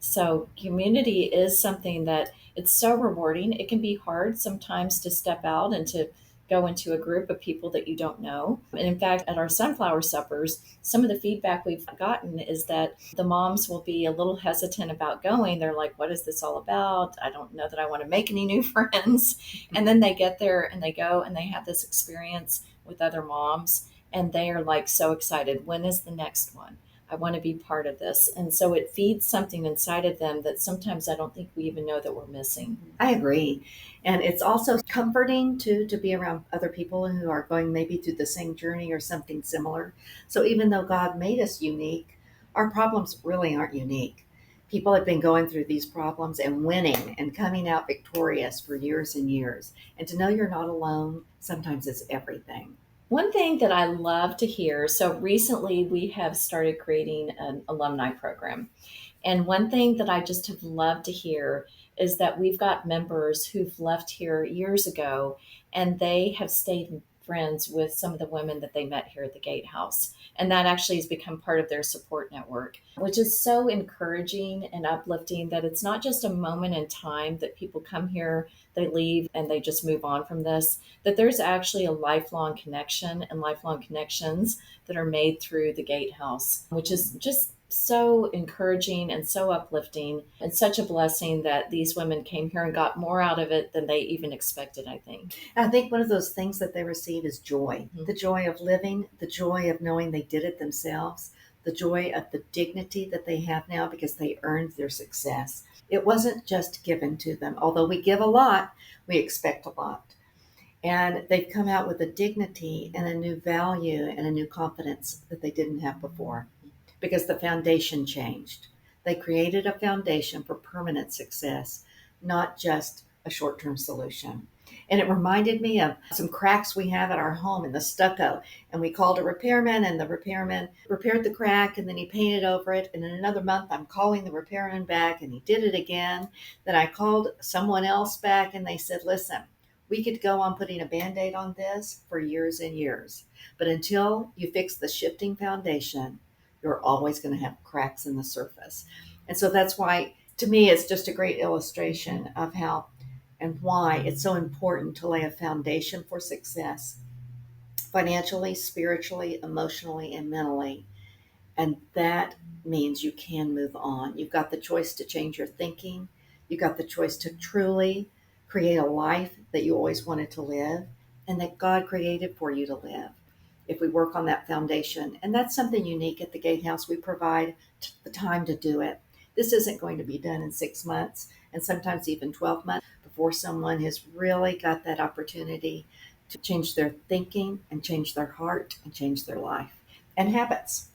So community is something that it's so rewarding. It can be hard sometimes to step out and to go into a group of people that you don't know. And in fact, at our sunflower suppers, some of the feedback we've gotten is that the moms will be a little hesitant about going. They're like, what is this all about? I don't know that I want to make any new friends. And then they get there and they go and they have this experience with other moms and they are like so excited. When is the next one? I want to be part of this. And so it feeds something inside of them that sometimes I don't think we even know that we're missing. I agree. And it's also comforting to be around other people who are going maybe through the same journey or something similar. So even though God made us unique, our problems really aren't unique. People have been going through these problems and winning and coming out victorious for years and years. And to know you're not alone sometimes is everything. One thing that I love to hear, so recently we have started creating an alumni program. And one thing that I just have loved to hear is that we've got members who've left here years ago and they have stayed friends with some of the women that they met here at the Gatehouse. And that actually has become part of their support network, which is so encouraging and uplifting that it's not just a moment in time that people come here, they leave, and they just move on from this, that there's actually a lifelong connection and lifelong connections that are made through the Gatehouse, which is just so encouraging and so uplifting and such a blessing that these women came here and got more out of it than they even expected, I think. I think one of those things that they receive is joy, Mhm. the joy of living, the joy of knowing they did it themselves, the joy of the dignity that they have now because they earned their success. It wasn't just given to them. Although we give a lot, we expect a lot. And they've come out with a dignity and a new value and a new confidence that they didn't have before because the foundation changed. They created a foundation for permanent success, not just a short term solution. And it reminded me of some cracks we have at our home in the stucco. And we called a repairman, and the repairman repaired the crack and then he painted over it. And in another month, I'm calling the repairman back and he did it again. Then I called someone else back and they said, listen, we could go on putting a band aid on this for years and years. But until you fix the shifting foundation, you're always going to have cracks in the surface. And so that's why, to me, it's just a great illustration of how and why it's so important to lay a foundation for success financially, spiritually, emotionally, and mentally. And that means you can move on. You've got the choice to change your thinking, you've got the choice to truly create a life that you always wanted to live and that God created for you to live if we work on that foundation. And that's something unique at the Gatehouse. We provide the time to do it. This isn't going to be done in 6 months and sometimes even 12 months before someone has really got that opportunity to change their thinking and change their heart and change their life and habits.